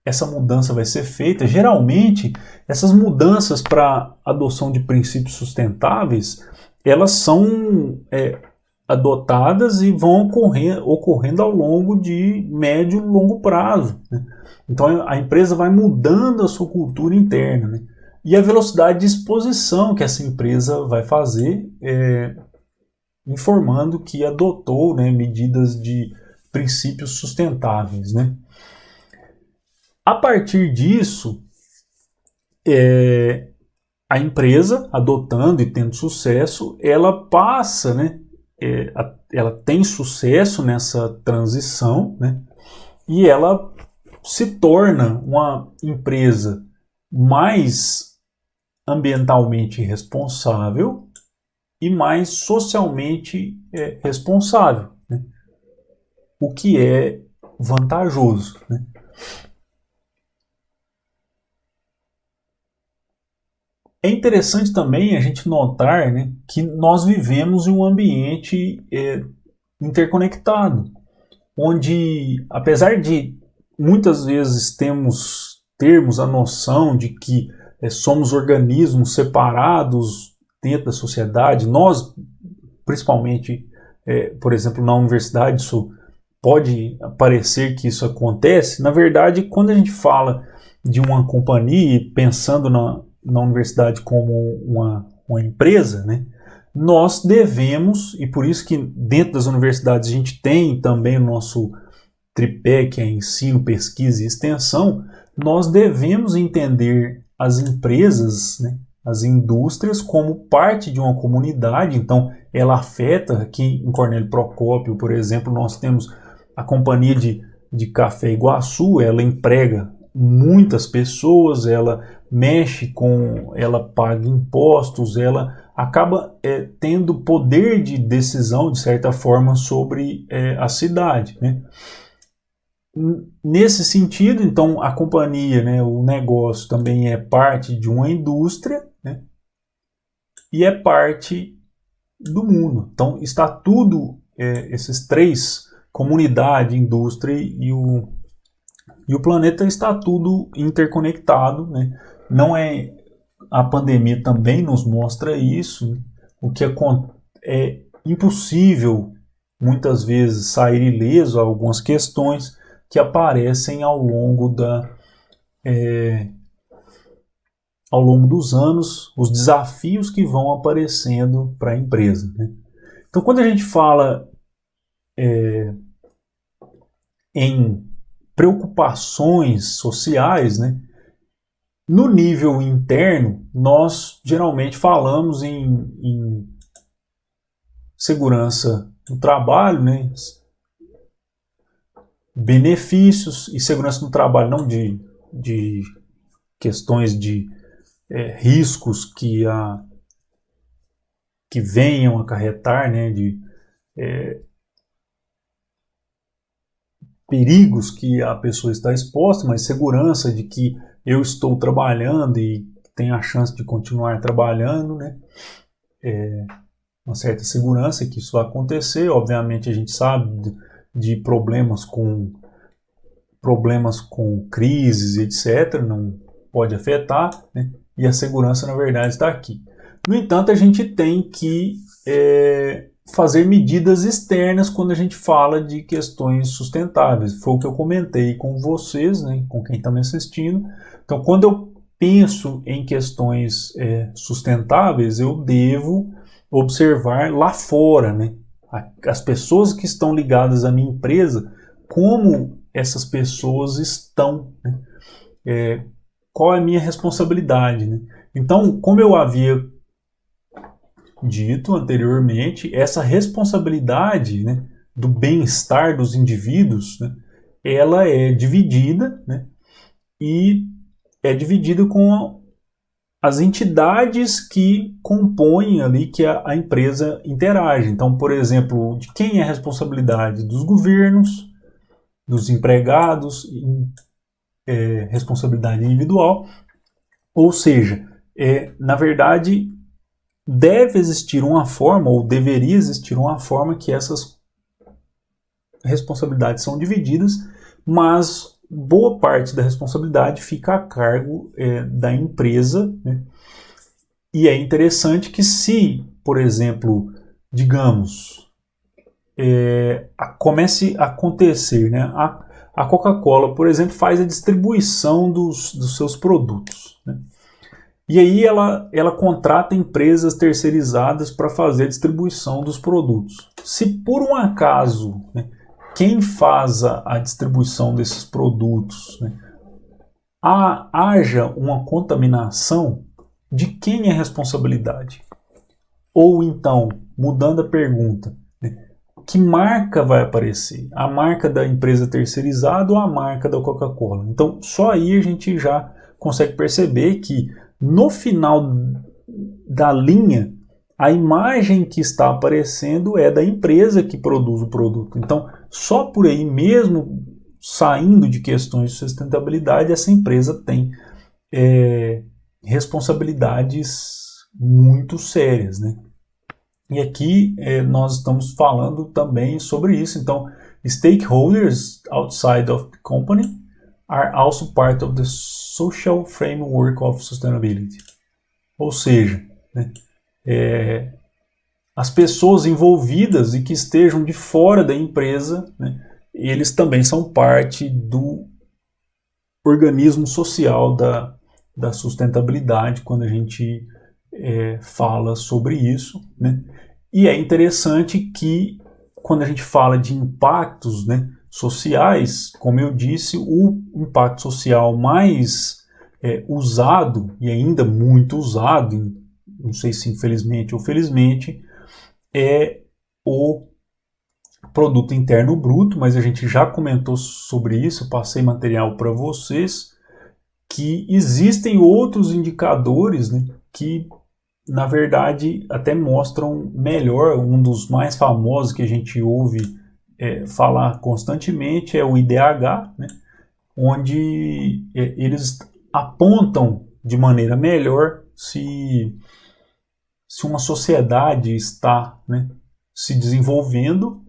essa mudança vai ser feita. Geralmente, essas mudanças para adoção de princípios sustentáveis, elas são adotadas e vão ocorrendo ao longo de médio e longo prazo, né? Então a empresa vai mudando a sua cultura interna, né? E a velocidade de exposição que essa empresa vai fazer, informando que adotou, né, medidas de princípios sustentáveis, né? A partir disso, a empresa, adotando e tendo sucesso, ela passa, né, ela tem sucesso nessa transição, né, e ela se torna uma empresa mais ambientalmente responsável e mais socialmente responsável, né? O que é vantajoso, né? É interessante também a gente notar, né, que nós vivemos em um ambiente interconectado, onde, apesar de muitas vezes termos a noção de que somos organismos separados dentro da sociedade. Nós, principalmente, por exemplo, na universidade, isso pode parecer que isso acontece. Na verdade, quando a gente fala de uma companhia, pensando na universidade como uma empresa, né, nós devemos, e por isso que dentro das universidades a gente tem também o nosso tripé, que é ensino, pesquisa e extensão, nós devemos entender as empresas, né, as indústrias, como parte de uma comunidade. Então ela afeta, aqui em Cornélio Procópio, por exemplo, nós temos a Companhia de Café Iguaçu, ela emprega muitas pessoas, ela ela paga impostos, ela acaba tendo poder de decisão, de certa forma, sobre a cidade, né? Nesse sentido, então, a companhia, né, o negócio também é parte de uma indústria, né, e é parte do mundo. Então, está tudo, esses três, comunidade, indústria e o planeta, está tudo interconectado, né? Não é, a pandemia também nos mostra isso, né? O que é impossível, muitas vezes, sair ileso a algumas questões que aparecem ao longo dos anos, os desafios que vão aparecendo para a empresa, né? Então, quando a gente fala em preocupações sociais, né, no nível interno, nós geralmente falamos em segurança do trabalho, né, benefícios e segurança no trabalho, não de questões de riscos que venham acarretar, né, de perigos que a pessoa está exposta, mas segurança de que eu estou trabalhando e tenho a chance de continuar trabalhando, né? Uma certa segurança que isso vai acontecer. Obviamente a gente sabe de problemas com crises, etc., não pode afetar, né? E a segurança, na verdade, está aqui. No entanto, a gente tem que fazer medidas externas quando a gente fala de questões sustentáveis. Foi o que eu comentei com vocês, né, com quem está me assistindo. Então, quando eu penso em questões sustentáveis, eu devo observar lá fora, né, as pessoas que estão ligadas à minha empresa, como essas pessoas estão, né, qual é a minha responsabilidade, né? Então, como eu havia dito anteriormente, essa responsabilidade, né, do bem-estar dos indivíduos, né, ela é dividida, né, e é dividida com as entidades que compõem ali, que a empresa interage. Então, por exemplo, de quem é a responsabilidade? Dos governos, dos empregados, responsabilidade individual. Ou seja, na verdade, deve existir uma forma, ou deveria existir uma forma, que essas responsabilidades são divididas, mas boa parte da responsabilidade fica a cargo da empresa, né? E é interessante que, se, por exemplo, digamos, comece a acontecer, né? A Coca-Cola, por exemplo, faz a distribuição dos seus produtos, né? E aí ela contrata empresas terceirizadas para fazer a distribuição dos produtos. Se por um acaso, né, quem faz a distribuição desses produtos, né, haja uma contaminação, de quem é a responsabilidade? Ou então, mudando a pergunta, né, que marca vai aparecer? A marca da empresa terceirizada ou a marca da Coca-Cola? Então, só aí a gente já consegue perceber que no final da linha, a imagem que está aparecendo é da empresa que produz o produto. Então, só por aí mesmo, saindo de questões de sustentabilidade, essa empresa tem responsabilidades muito sérias, né? E aqui nós estamos falando também sobre isso. Então, stakeholders outside of the company, are also part of the social framework of sustainability. Ou seja, né, as pessoas envolvidas e que estejam de fora da empresa, né, eles também são parte do organismo social da sustentabilidade, quando a gente fala sobre isso, né? E é interessante que, quando a gente fala de impactos, né, sociais, como eu disse, o impacto social mais usado, e ainda muito usado, não sei se infelizmente ou felizmente, é o produto interno bruto, mas a gente já comentou sobre isso, passei material para vocês, que existem outros indicadores, né, que na verdade até mostram melhor. Um dos mais famosos que a gente ouve falar constantemente é o IDH, né, onde eles apontam de maneira melhor se uma sociedade está, né, se desenvolvendo,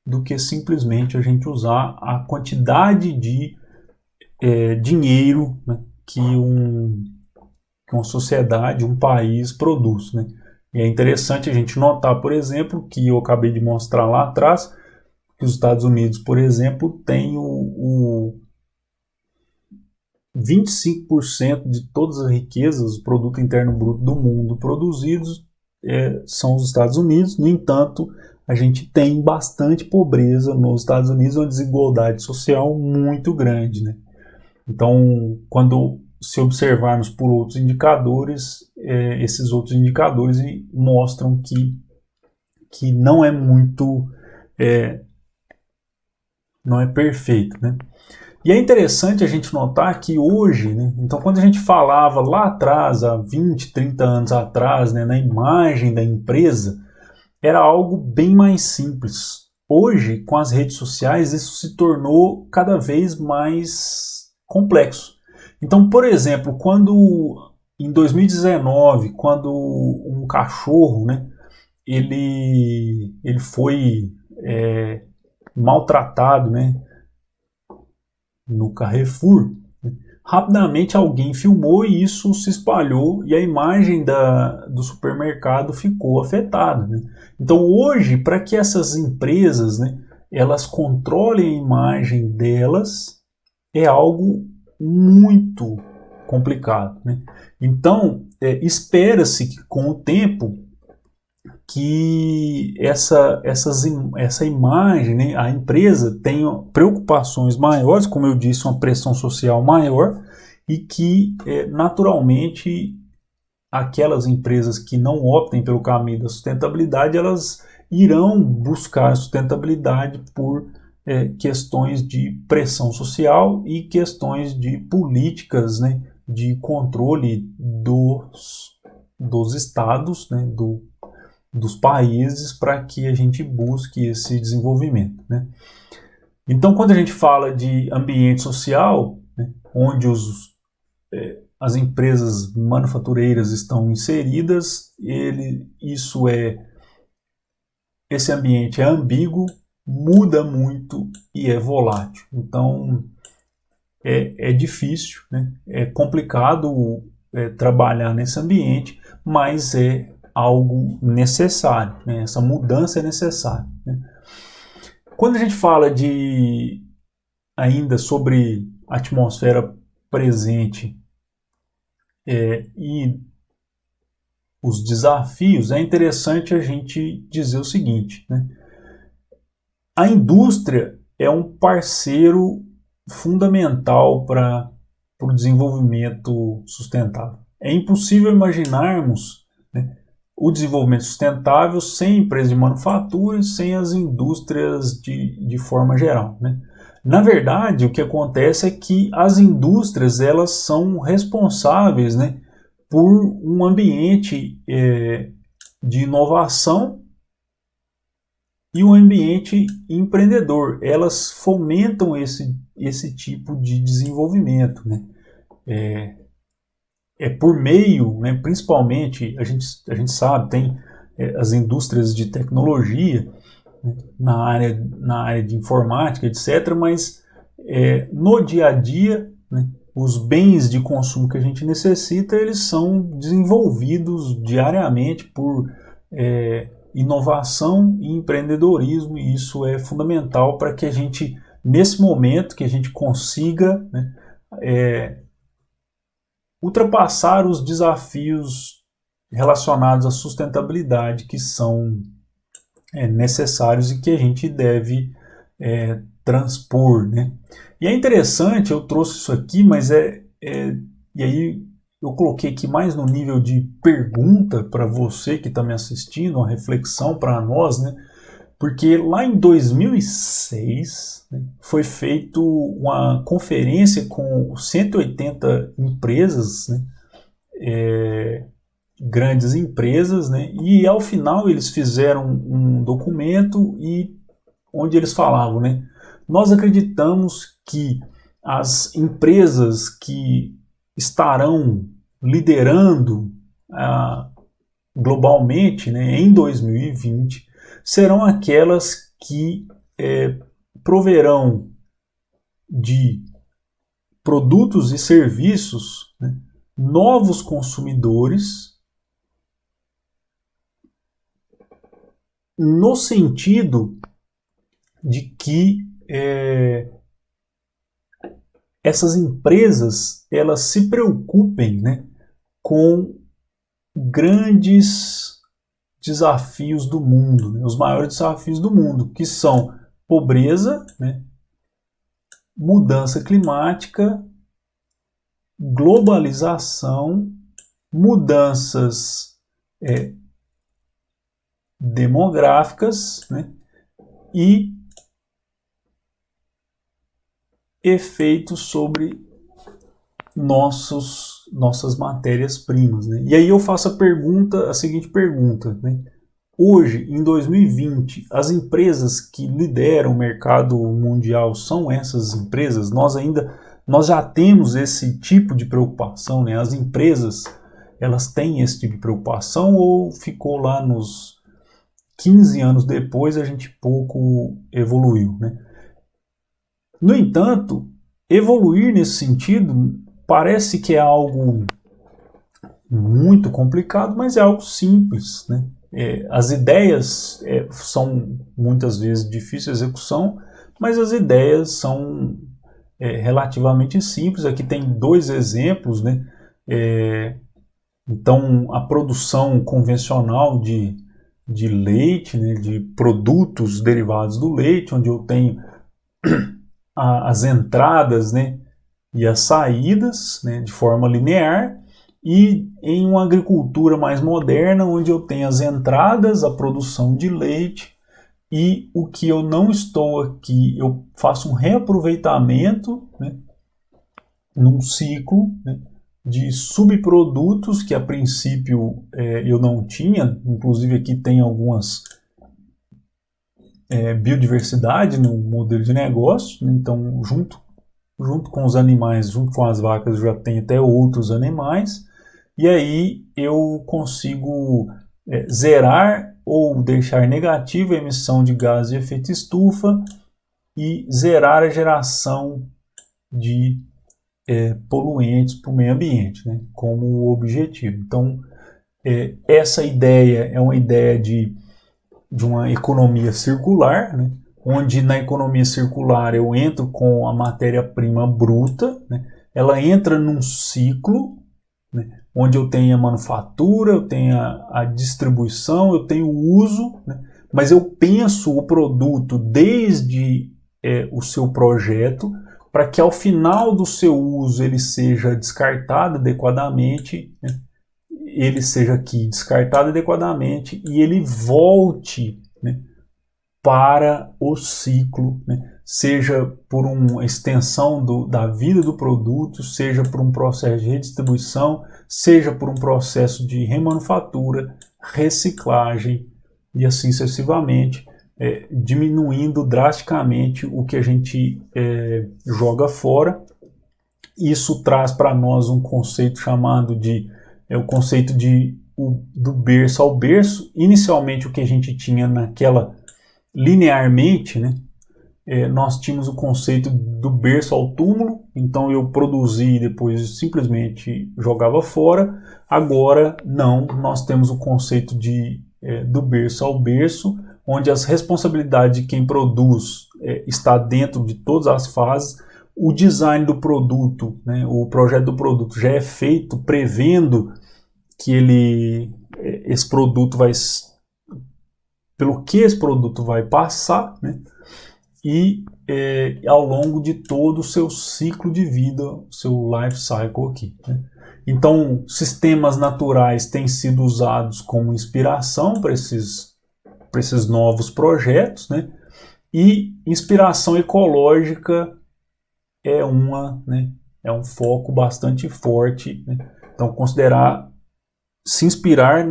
do que simplesmente a gente usar a quantidade de dinheiro, né, que uma sociedade, um país produz, né? E é interessante a gente notar, por exemplo, que eu acabei de mostrar lá atrás, que os Estados Unidos, por exemplo, tem o 25% de todas as riquezas, o produto interno bruto do mundo produzidos são os Estados Unidos. No entanto, a gente tem bastante pobreza nos Estados Unidos, uma desigualdade social muito grande, né? Então, quando se observarmos por outros indicadores, esses outros indicadores mostram que não é muito, não é perfeito, né? E é interessante a gente notar que hoje, né, então quando a gente falava lá atrás, há 20, 30 anos atrás, né, na imagem da empresa, era algo bem mais simples. Hoje, com as redes sociais, isso se tornou cada vez mais complexo. Então, por exemplo, quando em 2019, quando um cachorro, né, ele foi maltratado, né, no Carrefour, rapidamente alguém filmou e isso se espalhou e a imagem do supermercado ficou afetada, né? Então hoje, para que essas empresas, né, elas controlem a imagem delas, é algo muito complicado, né? Então espera-se que com o tempo que essa imagem, né, a empresa tenha preocupações maiores, como eu disse, uma pressão social maior, e que naturalmente aquelas empresas que não optem pelo caminho da sustentabilidade, elas irão buscar a sustentabilidade por questões de pressão social e questões de políticas, né, de controle dos estados, né, dos países, para que a gente busque esse desenvolvimento, né? Então, quando a gente fala de ambiente social, né, onde as empresas manufatureiras estão inseridas, esse ambiente é ambíguo, muda muito e é volátil. Então, é difícil, né? É complicado trabalhar nesse ambiente, mas é algo necessário, né? Essa mudança é necessária, né? Quando a gente fala ainda sobre a atmosfera presente e os desafios, é interessante a gente dizer o seguinte, né? A indústria é um parceiro fundamental para o desenvolvimento sustentável. É impossível imaginarmos, né, o desenvolvimento sustentável sem empresas de manufatura e sem as indústrias de forma geral, né? Na verdade, o que acontece é que as indústrias, elas são responsáveis, né, por um ambiente de inovação e um ambiente empreendedor. Elas fomentam esse tipo de desenvolvimento, né? Por meio, né, principalmente, a gente sabe, tem as indústrias de tecnologia, né, na área de informática, etc., mas no dia a dia, né, os bens de consumo que a gente necessita, eles são desenvolvidos diariamente por inovação e empreendedorismo, e isso é fundamental para que a gente, nesse momento, que a gente consiga, né, ultrapassar os desafios relacionados à sustentabilidade que são necessários e que a gente deve transpor, né? E é interessante, eu trouxe isso aqui, mas e aí eu coloquei aqui mais no nível de pergunta para você que está me assistindo, uma reflexão para nós, né? Porque lá em 2006, né, foi feita uma conferência com 180 empresas, né, grandes empresas, né, e ao final eles fizeram um documento onde eles falavam, né, nós acreditamos que as empresas que estarão liderando globalmente, né, em 2020 serão aquelas que proverão de produtos e serviços, né, novos consumidores, no sentido de que essas empresas elas se preocupem, né, com grandes desafios do mundo, né, os maiores desafios do mundo, que são pobreza, né, mudança climática, globalização, mudanças demográficas, né, e efeitos sobre nossas matérias-primas, né? E aí eu faço a seguinte pergunta, né? Hoje, em 2020, as empresas que lideram o mercado mundial são essas empresas? Nós já temos esse tipo de preocupação, né? As empresas, elas têm esse tipo de preocupação ou ficou lá nos 15 anos depois a gente pouco evoluiu, né? No entanto, evoluir nesse sentido parece que é algo muito complicado, mas é algo simples, né? As ideias são muitas vezes difíceis de execução, mas as ideias são relativamente simples. Aqui tem 2 exemplos, né? Então, a produção convencional de leite, né? De produtos derivados do leite, onde eu tenho as entradas, né, e as saídas, né, de forma linear, e em uma agricultura mais moderna, onde eu tenho as entradas, a produção de leite, e o que eu não estou aqui, eu faço um reaproveitamento, né, num ciclo, né, de subprodutos que a princípio eu não tinha, inclusive aqui tem algumas biodiversidade no modelo de negócio, então junto com os animais, junto com as vacas, eu já tenho até outros animais, e aí eu consigo zerar ou deixar negativa a emissão de gases de efeito estufa e zerar a geração de poluentes para o meio ambiente, né, como objetivo. Então, essa ideia é uma ideia de uma economia circular, né, onde na economia circular eu entro com a matéria-prima bruta, né, ela entra num ciclo, né, onde eu tenho a manufatura, eu tenho a distribuição, eu tenho o uso, né, mas eu penso o produto desde o seu projeto para que ao final do seu uso ele seja descartado adequadamente, né, ele seja aqui descartado adequadamente e ele volte, né, para o ciclo, né, seja por uma extensão da vida do produto, seja por um processo de redistribuição, seja por um processo de remanufatura, reciclagem e assim sucessivamente, diminuindo drasticamente o que a gente joga fora. Isso traz para nós um conceito chamado de o conceito do berço ao berço. Inicialmente o que a gente tinha linearmente, né, nós tínhamos o conceito do berço ao túmulo, então eu produzi e depois simplesmente jogava fora. Agora não, nós temos o conceito do berço ao berço, onde as responsabilidades de quem produz está dentro de todas as fases. O design do produto, né, o projeto do produto já é feito prevendo que esse produto pelo que esse produto vai passar, né, e ao longo de todo o seu ciclo de vida, seu life cycle aqui, né. Então, sistemas naturais têm sido usados como inspiração para esses novos projetos, né, e inspiração ecológica é um foco bastante forte, né. Então, se inspirar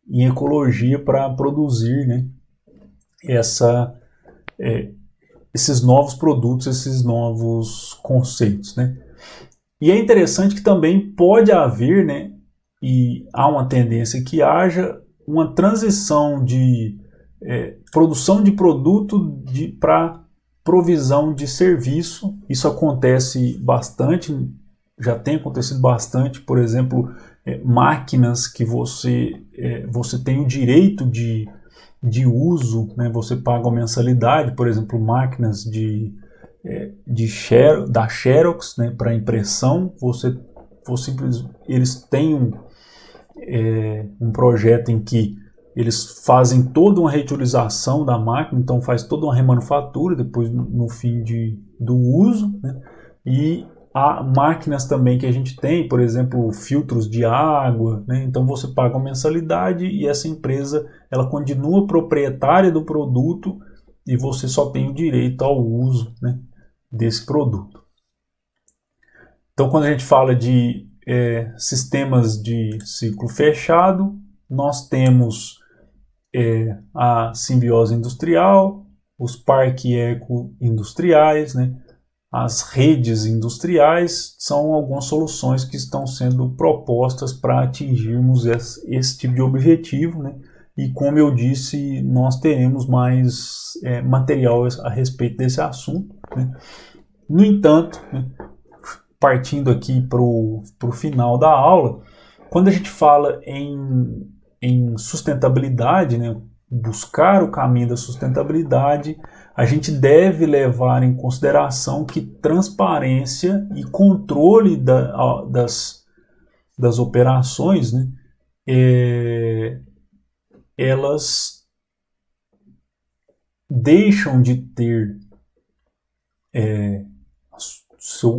em ecologia para produzir, né, esses novos produtos, esses novos conceitos, né. E é interessante que também pode haver, né, e há uma tendência que haja uma transição de produção de produto para provisão de serviço. Isso acontece bastante, já tem acontecido bastante, por exemplo, máquinas que você tem o direito de uso, né? Você paga uma mensalidade, por exemplo, máquinas da Xerox, né, para impressão. Eles têm um projeto em que eles fazem toda uma reutilização da máquina, então faz toda uma remanufatura depois no fim do uso, né? E há máquinas também que a gente tem, por exemplo, filtros de água, né? Então você paga uma mensalidade e essa empresa ela continua proprietária do produto e você só tem o direito ao uso, né, desse produto. Então, quando a gente fala de sistemas de ciclo fechado, nós temos a simbiose industrial, os parques eco-industriais, né? As redes industriais são algumas soluções que estão sendo propostas para atingirmos esse tipo de objetivo, né? E como eu disse, nós teremos mais material a respeito desse assunto, né? No entanto, né, partindo aqui para o final da aula, quando a gente fala em sustentabilidade, né, buscar o caminho da sustentabilidade, a gente deve levar em consideração que transparência e controle das operações, né, elas deixam de ter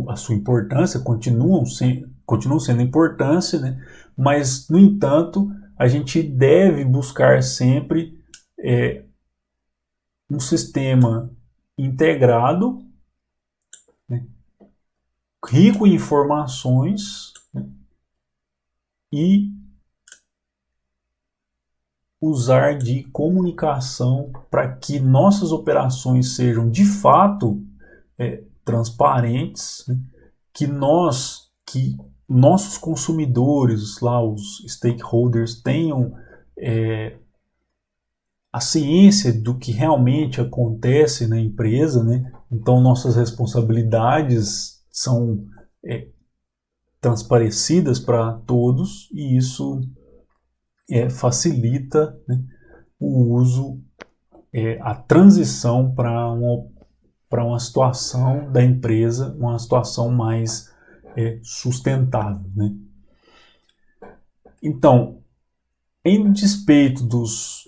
a sua importância, continuam sendo importância, né, mas, no entanto, a gente deve buscar sempre um sistema integrado, né, rico em informações, né, e usar de comunicação para que nossas operações sejam de fato transparentes, né, que nossos consumidores, lá os stakeholders, tenham a ciência do que realmente acontece na empresa, né? Então nossas responsabilidades são transparecidas para todos e isso facilita, né, o uso, a transição para uma situação da empresa, uma situação mais sustentável, né? Então, em despeito dos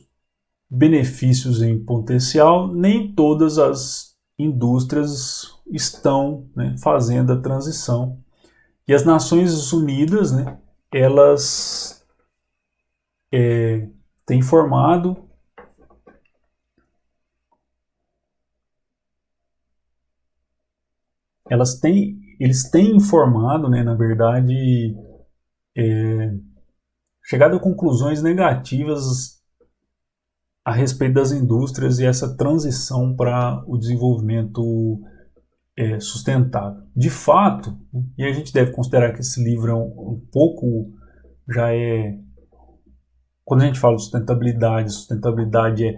benefícios em potencial, nem todas as indústrias estão, né, fazendo a transição. E as Nações Unidas, né, elas têm informado eles têm informado, né, na verdade, chegado a conclusões negativas a respeito das indústrias e essa transição para o desenvolvimento sustentável. De fato, e a gente deve considerar que esse livro é um pouco, já quando a gente fala de sustentabilidade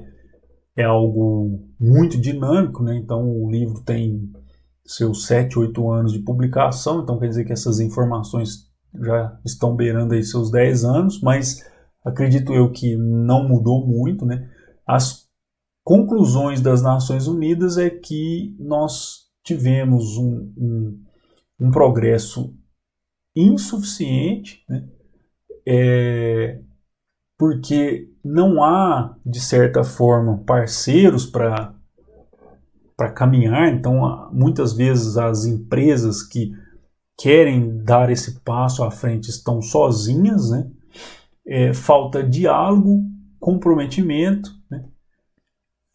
é algo muito dinâmico, né? Então o livro tem seus 7, 8 anos de publicação, então quer dizer que essas informações já estão beirando aí seus 10 anos, mas acredito eu que não mudou muito, né? As conclusões das Nações Unidas é que nós tivemos um progresso insuficiente, né? Porque não há, de certa forma, parceiros para caminhar, então muitas vezes as empresas que querem dar esse passo à frente estão sozinhas, né? Falta diálogo, comprometimento, né?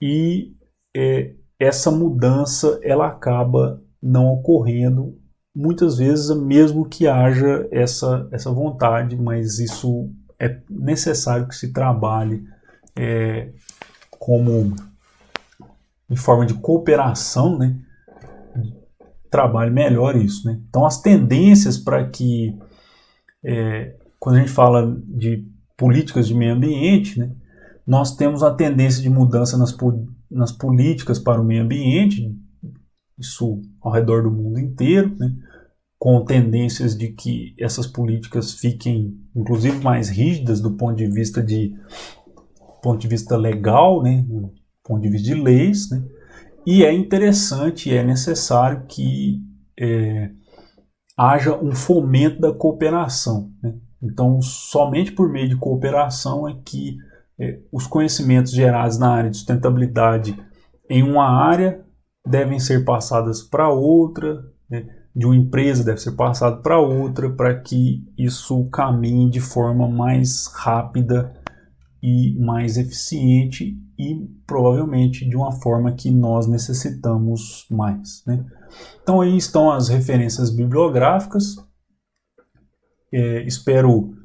E essa mudança ela acaba não ocorrendo muitas vezes, mesmo que haja essa vontade, mas isso é necessário que se trabalhe como em forma de cooperação, né? Trabalhe melhor isso, né? Então as tendências para que quando a gente fala de políticas de meio ambiente, né, nós temos a tendência de mudança nas políticas para o meio ambiente, isso ao redor do mundo inteiro, né, com tendências de que essas políticas fiquem, inclusive, mais rígidas do ponto de vista legal, né, do ponto de vista de leis, né, e é interessante e é necessário que haja um fomento da cooperação, né? Então, somente por meio de cooperação é que os conhecimentos gerados na área de sustentabilidade em uma área devem ser passados para outra, né? De uma empresa deve ser passado para outra, para que isso caminhe de forma mais rápida e mais eficiente e provavelmente de uma forma que nós necessitamos mais, né? Então aí estão as referências bibliográficas. Espero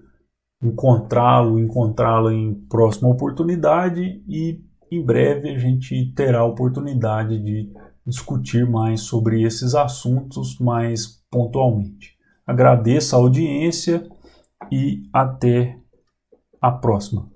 encontrá-la em próxima oportunidade e em breve a gente terá a oportunidade de discutir mais sobre esses assuntos mais pontualmente. Agradeço a audiência e até a próxima.